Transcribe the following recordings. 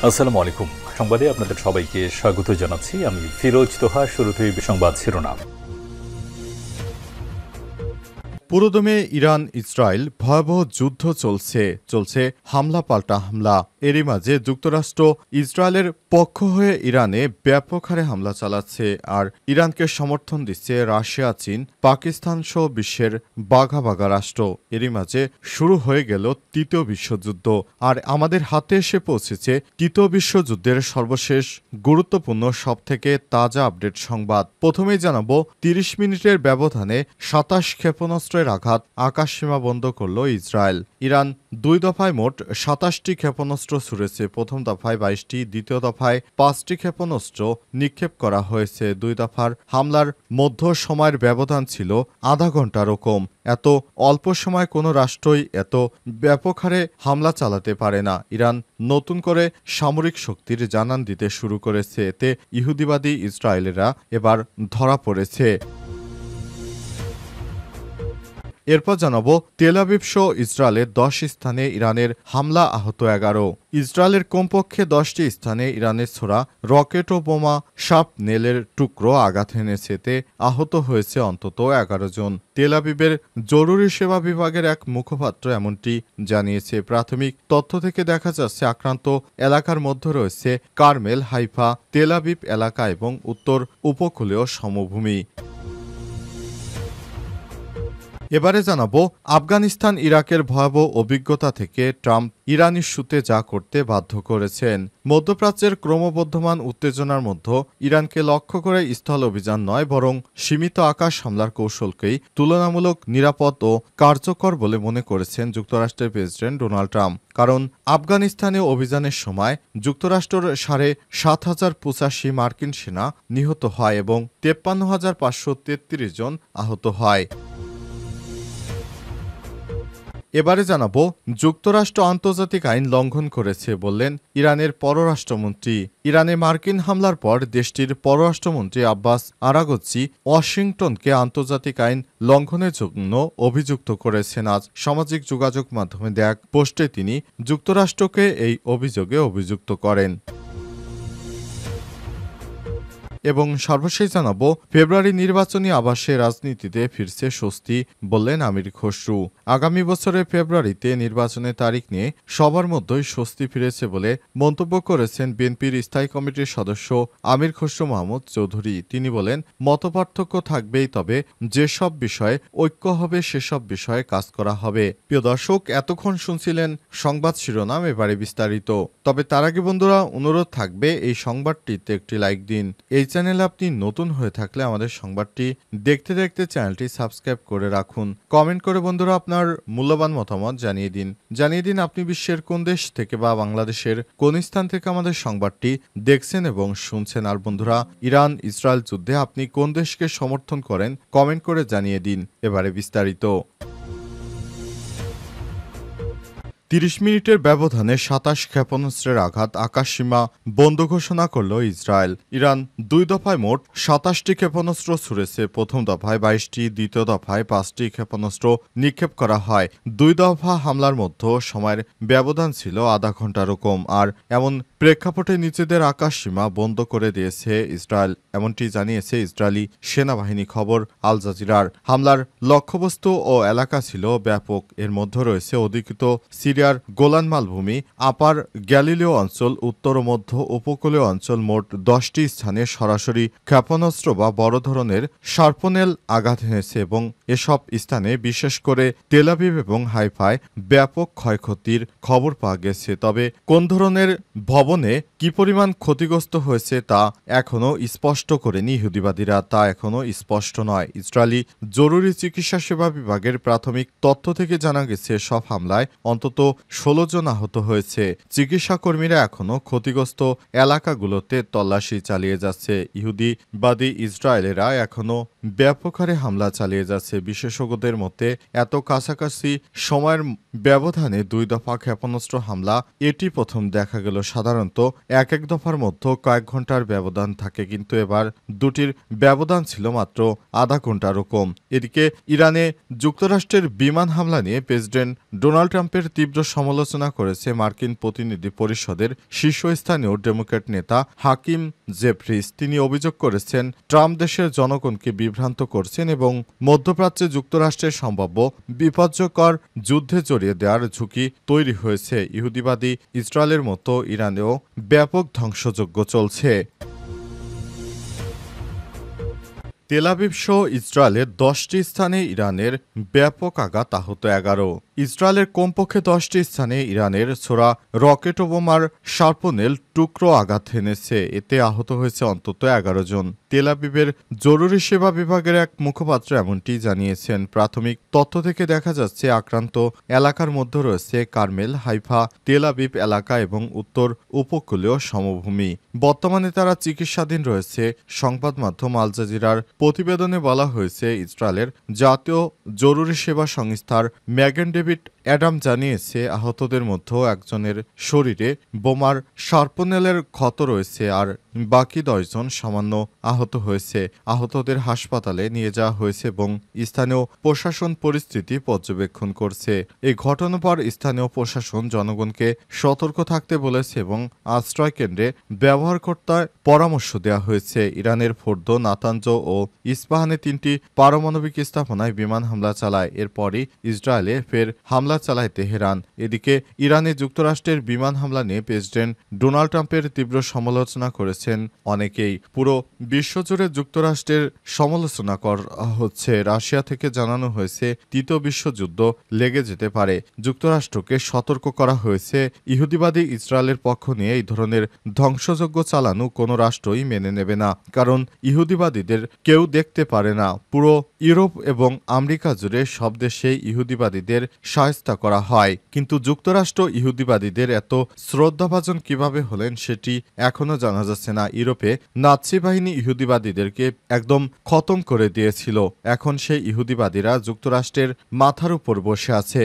আসসালামু আলাইকুম। সংবাদে আপনাদের সবাইকে স্বাগত জানাচ্ছি। আমি ফিরোজ তোহা। শুরুতেই সংবাদ শিরোনাম। পুরোদমে ইরান ইসরায়েল ভয়াবহ যুদ্ধ চলছে হামলা পাল্টা হামলা। এরই মাঝে যুক্তরাষ্ট্র ইসরায়েলের পক্ষ হয়ে ইরানে ব্যাপক হারে হামলা চালাচ্ছে, আর ইরানকে সমর্থন দিচ্ছে রাশিয়া, চীন, পাকিস্তান সহ বিশ্বের বাঘা বাঘা রাষ্ট্র। এরই মাঝে শুরু হয়ে গেল তৃতীয় বিশ্বযুদ্ধ, আর আমাদের হাতে এসে পৌঁছেছে তৃতীয় বিশ্বযুদ্ধের সর্বশেষ গুরুত্বপূর্ণ সবথেকে তাজা আপডেট সংবাদ। প্রথমেই জানাবো ৩০ মিনিটের ব্যবধানে ২৭ ক্ষেপণাস্ত্রের আঘাত আকাশসীমা বন্ধ করল ইসরায়েল। ইরান দুই দফায় মোট ২৭টি ক্ষেপণাস্ত্র ছুড়েছে। প্রথম দফায় ২২টি, দ্বিতীয় দফায় ৫টি ক্ষেপণাস্ত্র নিক্ষেপ করা হয়েছে। দুই দফার হামলার মধ্য সময়ের ব্যবধান ছিল আধা ঘন্টারও কম। এত অল্প সময় কোনো রাষ্ট্রই এত ব্যাপক হারে হামলা চালাতে পারে না। ইরান নতুন করে সামরিক শক্তির জানান দিতে শুরু করেছে। এতে ইহুদিবাদী ইসরায়েলেরা এবার ধরা পড়েছে। এরপর জানাবো তেল আবিব সহ ইসরায়েলের ১০ স্থানে ইরানের হামলা, আহত ১১। ইসরায়েলের কমপক্ষে ১০টি স্থানে ইরানের ছোড়া রকেট ও বোমা শার্পনেলের টুকরো আঘাত এনেছে। এতে আহত হয়েছে অন্তত ১১ জন। তেল আবিবের জরুরি সেবা বিভাগের এক মুখপাত্র এমনটি জানিয়েছে। প্রাথমিক তথ্য থেকে দেখা যাচ্ছে আক্রান্ত এলাকার মধ্যে রয়েছে কারমেল, হাইফা, তেল আবিব এলাকা এবং উত্তর উপকূলীয় সমভূমি। এবারে জানাবো আফগানিস্তান ইরাকের ভয়াবহ অভিজ্ঞতা থেকে ট্রাম্প ইরান ইস্যুতে যা করতে বাধ্য করেছেন। মধ্যপ্রাচ্যের ক্রমবর্ধমান উত্তেজনার মধ্যে ইরানকে লক্ষ্য করে স্থল অভিযান নয়, বরং সীমিত আকাশ হামলার কৌশলকেই তুলনামূলক নিরাপদ ও কার্যকর বলে মনে করেছেন যুক্তরাষ্ট্রের প্রেসিডেন্ট ডোনাল্ড ট্রাম্প। কারণ আফগানিস্তানে অভিযানের সময় যুক্তরাষ্ট্রের ৭,৫৮৮ মার্কিন সেনা নিহত হয় এবং ৫৩,৫৩৩ জন আহত হয়। এবারে জানাবো যুক্তরাষ্ট্র আন্তর্জাতিক আইন লঙ্ঘন করেছে বললেন ইরানের পররাষ্ট্রমন্ত্রী। ইরানে মার্কিন হামলার পর দেশটির পররাষ্ট্রমন্ত্রী আব্বাস আরাগচ্চি ওয়াশিংটনকে আন্তর্জাতিক আইন লঙ্ঘনের জন্য অভিযুক্ত করেছেন। আজ সামাজিক যোগাযোগ মাধ্যমে দেয়া এক পোস্টে তিনি যুক্তরাষ্ট্রকে এই অভিযোগে অভিযুক্ত করেন। এবং সর্বশেষ জানাবো ফেব্রুয়ারি নির্বাচনী আবাসে রাজনীতিতে ফিরছে স্বস্তি বললেন আমির খসরু। আগামী বছরের ফেব্রুয়ারিতে নির্বাচনের তারিখ নিয়ে সবার মধ্যেই স্বস্তি ফিরেছে বলে মন্তব্য করেছেন বিএনপির স্থায়ী কমিটির সদস্য আমির খসরু মাহমুদ চৌধুরী। তিনি বলেন, মতপার্থক্য থাকবেই, তবে যেসব বিষয়ে ঐক্য হবে সেসব বিষয়ে কাজ করা হবে। প্রিয় দর্শক, এতক্ষণ শুনছিলেন সংবাদ শিরোনাম, এবারে বিস্তারিত। তবে তার আগে বন্ধুরা অনুরোধ থাকবে এই সংবাদটিতে একটি লাইক দিন। এই চ্যানেলে আপনি নতুন হয়ে থাকলে আমাদের সংবাদটি দেখতে দেখতে চ্যানেলটি সাবস্ক্রাইব করে রাখুন। কমেন্ট করে বন্ধুরা আপনার মূল্যবান মতামত জানিয়ে দিন আপনি বিশ্বের কোন দেশ থেকে বা বাংলাদেশের কোন স্থান থেকে আমাদের সংবাদটি দেখছেন এবং শুনছেন। আর বন্ধুরা, ইরান ইসরায়েল যুদ্ধে আপনি কোন দেশকে সমর্থন করেন কমেন্ট করে জানিয়ে দিন। এবারে বিস্তারিত। ৩০ মিনিটের ব্যবধানে ২৭ ক্ষেপণাস্ত্রের আঘাত আকাশসীমা বন্ধ ঘোষণা করল ইসরায়েল। ইরান দুই দফায় মোট ২৭টি ক্ষেপণাস্ত্র ছুড়েছে। প্রথম দফায় ২২টি, দ্বিতীয় দফায় ৫টি ক্ষেপণাস্ত্র নিক্ষেপ করা হয়। দুই দফা হামলার মধ্যে সময়ের ব্যবধান ছিল আধা ঘন্টারও কম। আর এমন প্রেক্ষাপটে নিজেদের আকাশসীমা বন্ধ করে দিয়েছে ইসরায়েল, এমনটি জানিয়েছে ইসরায়েলি সেনাবাহিনী। খবর আল জাজিরার। হামলার লক্ষ্যবস্তু ও এলাকা ছিল ব্যাপক। এর মধ্যে রয়েছে অধিকৃত সিরিয়ার গোলান মালভূমি, আপার গ্যালিলীয় অঞ্চল, উত্তর ও মধ্য উপকূলীয় অঞ্চল। মোট 10টি স্থানে সরাসরি ক্ষেপণাস্ত্র বা বড় ধরনের শার্পনেল আঘাত এনেছে এবং এসব স্থানে বিশেষ করে তেল আবিব এবং হাইফায় ব্যাপক ক্ষয়ক্ষতির খবর পাওয়া গেছে। তবে কোন ধরনের ভবনে কি পরিমাণ ক্ষতিগ্রস্ত হয়েছে তা এখনও স্পষ্ট করেনি ইহুদিবাদীরা, তা এখনও স্পষ্ট নয়। ইসরায়েলি জরুরি চিকিৎসা সেবা বিভাগের প্রাথমিক তথ্য থেকে জানা গেছে সব হামলায় অন্তত ১৬ জন আহত হয়েছে। চিকিৎসা কর্মীরা এখনও ক্ষতিগ্রস্ত এলাকাগুলোতে তল্লাশি চালিয়ে যাচ্ছে। ইহুদিবাদী ইসরায়েলেরা এখনও ব্যাপক হারে হামলা চালিয়ে যাচ্ছে। বিশেষজ্ঞদের মতে এত কাছাকাছি সময়ের ব্যবধানে 2 দফা ক্ষেপণাস্ত্র হামলা এটি প্রথম দেখা গেল। সাধারণত এক দফার মধ্যে কয়েক ঘন্টার ব্যবধান থাকে, কিন্তু এবার দুটির ব্যবধান ছিল মাত্র আধা ঘন্টারও কম। এদিকে ইরানে যুক্তরাষ্ট্রের বিমান হামলা নিয়ে প্রেসিডেন্ট ডোনাল্ড ট্রাম্পের তীব্র সমালোচনা করেছে মার্কিন প্রতিনিধি পরিষদের শীর্ষস্থানীয় ডেমোক্র্যাট নেতা হাকিম জেফরিস। তিনি অভিযোগ করেছেন ট্রাম্প দেশের জনগণকে বিভ্রান্ত করছেন এবং মধ্যপ্রাচ্যে যুক্তরাষ্ট্রের সম্ভাব্য বিপজ্জনক যুদ্ধে জড়িয়ে দেওয়ার ঝুঁকি তৈরি হয়েছে। ইহুদিবাদী ইসরায়েলের মতো ইরানেও ব্যাপক ধ্বংসযজ্ঞ চলছে। তেল আবিব সহ ইসরায়েলের 10টি স্থানে ইরানের ব্যাপক আঘাত, আহত 11। ইসরায়েলের কমপক্ষে 10টি স্থানে ইরানের ছোড়া রকেট ও বোমার শার্পনেল টুকরো আঘাত হেনেছে। এতে আহত হয়েছে অন্তত 11 জন। তেল আবিবের জরুরি সেবা বিভাগের এক মুখপাত্র এমনটি জানিয়েছেন। প্রাথমিক তথ্য থেকে দেখা যাচ্ছে আক্রান্ত এলাকার মধ্যে রয়েছে কারমেল, হাইফা, তেল আবিব এলাকা এবং উত্তর উপকূলীয় সমভূমি। বর্তমানে তারা চিকিৎসাধীন রয়েছে। সংবাদ মাধ্যম আল জাজিরার প্রতিবেদনে বলা হয়েছে, ইসরায়েলের জাতীয় জরুরি সেবা সংস্থার ম্যাগেন ডেভিড অ্যাডাম জানিয়েছে, আহতদের মধ্যে একজনের শরীরে বোমার শার্পনেলের ক্ষত রয়েছে আর বাকি 10 জন সামান্য আহত হয়েছে। আহতদের হাসপাতালে নিয়ে যাওয়া হয়েছে এবং স্থানীয় প্রশাসন পরিস্থিতি পর্যবেক্ষণ করছে। এই ঘটনার পর স্থানীয় প্রশাসন জনগণকে সতর্ক থাকতে বলেছে এবং আশ্রয় কেন্দ্রে ব্যবহার করতে পরামর্শ দেওয়া হয়েছে। ইরানের ফোর্দো, নাতাঞ্জ ও ইস্পাহানে 3টি পারমাণবিক স্থাপনায় বিমান হামলা চালায়। এরপরই ইসরায়েলে ফের হামলা চালায় তেহরান। এদিকে ইরানে যুক্তরাষ্ট্রের বিমান হামলা নিয়ে প্রেসিডেন্ট ডোনাল্ড ট্রাম্পের তীব্র সমালোচনা করেছেন অনেকেই। পুরো বিশ্বজুড়ে যুক্তরাষ্ট্রের সমালোচনা করা হচ্ছে। রাশিয়া থেকে জানানো হয়েছে তৃতীয় বিশ্বযুদ্ধ লেগে যেতে পারে। যুক্তরাষ্ট্রকে সতর্ক করা হয়েছে, ইহুদিবাদী ইসরায়েলের পক্ষ নিয়ে এই ধরনের ধ্বংসযজ্ঞ চালানো কোনো রাষ্ট্রই মেনে নেবে না, কারণ ইহুদিবাদীদের কেউ দেখতে পারে না। পুরো ইউরোপ এবং আমেরিকা জুড়ে সব দেশেই ইহুদিবাদীদের শায়েস্তা করা হয়, কিন্তু যুক্তরাষ্ট্র ইহুদিবাদীদের এত শ্রদ্ধাভাজন কিভাবে হলেন সেটি এখনো জানা যাচ্ছে না। ইউরোপে নাৎসি বাহিনী ইহুদিবাদীদেরকে একদম খতম করে দিয়েছিল। এখন সেই ইহুদিবাদীরা যুক্তরাষ্ট্রের মাথার উপর বসে আছে।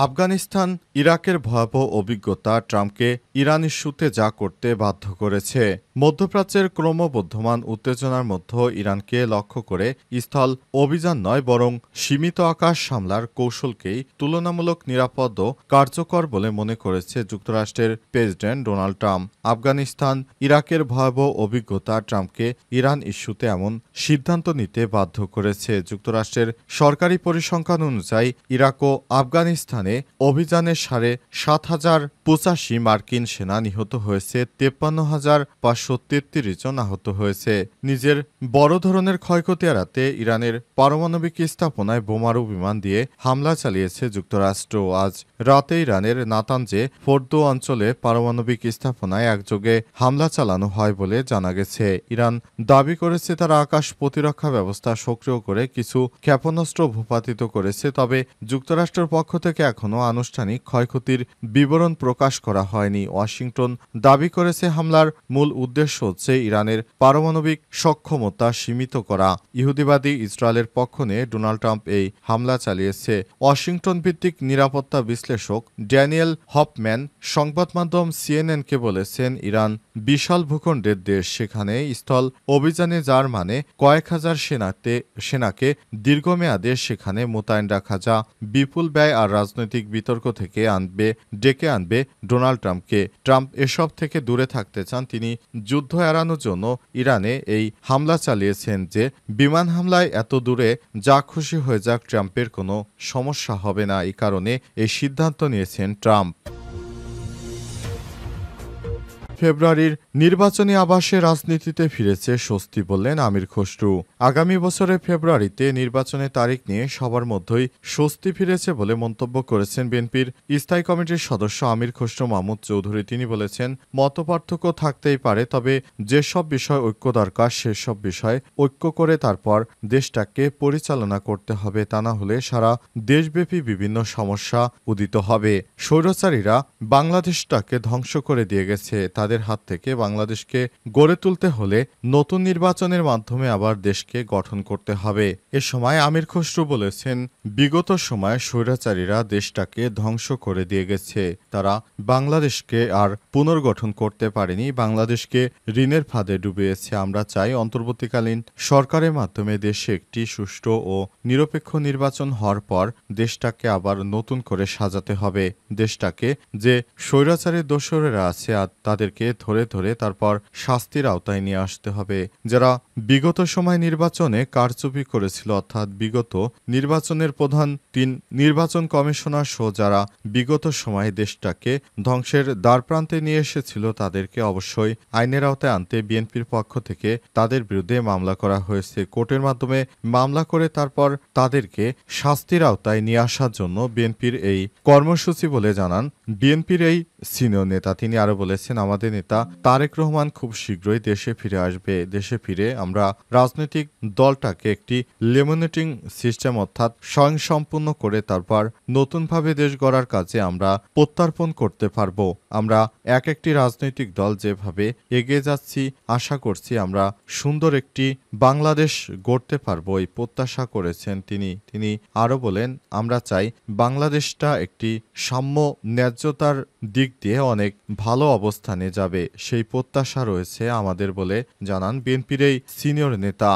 আফগানিস্তান ইরাকের ভয়াবহ অভিজ্ঞতা ট্রাম্পকে ইরান ইস্যুতে যা করতে বাধ্য করেছে। মধ্যপ্রাচ্যের ক্রমবর্ধমান উত্তেজনার মধ্যে ইরানকে লক্ষ্য করে স্থল অভিযান নয়, বরং সীমিত আকাশ হামলার কৌশলকেই তুলনামূলক নিরাপদ ও কার্যকর বলে মনে করেছে যুক্তরাষ্ট্রের প্রেসিডেন্ট ডোনাল্ড ট্রাম্প। আফগানিস্তান ইরাকের ভয়াবহ অভিজ্ঞতা ট্রাম্পকে ইরান ইস্যুতে এমন সিদ্ধান্ত নিতে বাধ্য করেছে। যুক্তরাষ্ট্রের সরকারি পরিসংখ্যান অনুযায়ী ইরাক ও আফগানিস্তানে অভিযানে 7,585 মার্কিন সেনা নিহত হয়েছে, 53,533 জন আহত হয়েছে। নিজের বড় ধরনের ক্ষয়ক্ষতি এড়াতে ইরানের পারমাণবিক স্থাপনায় বোমারু বিমান দিয়ে হামলা চালিয়েছে যুক্তরাষ্ট্র। আজ রাতে ইরানের নাতাঞ্জে ফোর্দো অঞ্চলে পারমাণবিক স্থাপনায় একযোগে হামলা চালানো হয় বলে জানা গেছে। ইরান দাবি করেছে তারা আকাশ প্রতিরক্ষা ব্যবস্থা সক্রিয় করে কিছু ক্ষেপণাস্ত্র ভূপাতিত করেছে, তবে যুক্তরাষ্ট্রের পক্ষ থেকে এখনও আনুষ্ঠানিক ক্ষয়ক্ষতির বিবরণ প্রকাশ করা হয়নি। ওয়াশিংটন দাবি করেছে হামলার মূল উদ্দেশ্য হচ্ছে ইরানের পারমাণবিক সক্ষমতা সীমিত করা। ইহুদিবাদী ইসরায়েলের পক্ষ নিয়ে ডোনাল্ড ট্রাম্প এই হামলা চালিয়েছে। ওয়াশিংটন ভিত্তিক নিরাপত্তা বিশ্লেষক ড্যানিয়েল হফম্যান সংবাদ মাধ্যম সিএনএনকে বলেছেন, ইরান বিশাল ভূখণ্ডের দেশ, সেখানে স্থল অভিযানে যার মানে কয়েক হাজার সেনাকে দীর্ঘমেয়াদে সেখানে মোতায়েন রাখা, যা বিপুল ব্যয় আর রাজনৈতিক বিতর্ক থেকে ডেকে আনবে ডোনাল্ড ট্রাম্পকে। ট্রাম্প এসব থেকে দূরে থাকতে চান। তিনি যুদ্ধ এড়ানোর জন্য ইরানে এই হামলা চালিয়েছেন যে বিমান হামলায় এত দূরে যা খুশি হয়ে যাক, ট্রাম্পের কোনো সমস্যা হবে না। এই কারণে এই সিদ্ধান্ত নিয়েছেন ট্রাম্প। ফেব্রুয়ারির নির্বাচনী আবাসে রাজনীতিতে ফিরেছে স্বস্তি, বললেন আমির খসরু। আগামী বছরের ফেব্রুয়ারিতে নির্বাচনের তারিখ নিয়ে সবার মধ্যেই স্বস্তি ফিরেছে বলে মন্তব্য করেছেন বিএনপির স্থায়ী কমিটির সদস্য আমির খসরু মাহমুদ চৌধুরী। তিনি বলেছেন, মতপার্থক্য থাকতেই পারে, তবে যেসব বিষয় ঐক্য দরকার সেসব বিষয় ঐক্য করে তারপর দেশটাকে পরিচালনা করতে হবে, তা না হলে সারা দেশব্যাপী বিভিন্ন সমস্যা উদিত হবে। স্বৈরাচারীরা বাংলাদেশটাকে ধ্বংস করে দিয়ে গেছে, তাদের তাদের হাত থেকে বাংলাদেশকে গড়ে তুলতে হলে নতুন নির্বাচনের মাধ্যমে আবার দেশকে গঠন করতে হবে। এ সময় আমির খসরু বলেছেন, বিগত সময়ে স্বৈরাচারীরা দেশটাকে ধ্বংস করে দিয়ে গেছে। তারা বাংলাদেশকে আর পুনর্গঠন করতে পারেনি, বাংলাদেশকে ঋণের ফাঁদে ডুবিয়েছে। আমরা চাই অন্তর্বর্তীকালীন সরকারের মাধ্যমে দেশে একটি সুষ্ঠু ও নিরপেক্ষ নির্বাচন হওয়ার পর দেশটাকে আবার নতুন করে সাজাতে হবে। দেশটাকে যে স্বৈরাচারের দোসরেরা আছে আর তাদেরকে ধরে ধরে তারপর শাস্তির আওতায় নিয়ে আসতে হবে। যারা বিগত সময় নির্বাচনে কারচুপি করেছিল, অর্থাৎ বিগত নির্বাচনের প্রধান ৩ নির্বাচন কমিশনার সহ যারা বিগত সময়ে দেশটাকে ধ্বংসের দ্বারপ্রান্তে নিয়ে এসেছিল, তাদেরকে অবশ্যই আইনের আওতায় আনতে বিএনপির পক্ষ থেকে তাদের বিরুদ্ধে মামলা করা হয়েছে। কোর্টের মাধ্যমে মামলা করে তারপর তাদেরকে শাস্তির আওতায় নিয়ে আসার জন্য বিএনপির এই কর্মসূচি বলে জানান বিএনপির এই সিনিয়র নেতা। তিনি আরো বলেছেন, আমাদের নেতা তারেক রহমান খুব শীঘ্রই দেশে ফিরে আসবে। দেশে ফিরে আমরা রাজনৈতিক দলটাকে একটি লেমিনেটিং সিস্টেম অর্থাৎ স্বয়ংসম্পূর্ণ করে তারপর নতুনভাবে দেশ গড়ার কাজে আমরা প্রত্যর্পণ করতে পারব। আমরা এক একটি রাজনৈতিক দল যেভাবে এগিয়ে যাচ্ছি, আশা করছি আমরা সুন্দর একটি বাংলাদেশ গড়তে পারব, এই প্রত্যাশা করেছেন তিনি আরো বলেন, আমরা চাই বাংলাদেশটা একটি সাম্য ন্যায্যতার দিক দিয়ে অনেক ভালো অবস্থানে যাবে, সেই প্রত্যাশা রয়েছে আমাদের বলে জানান বিএনপির এই সিনিয়র নেতা।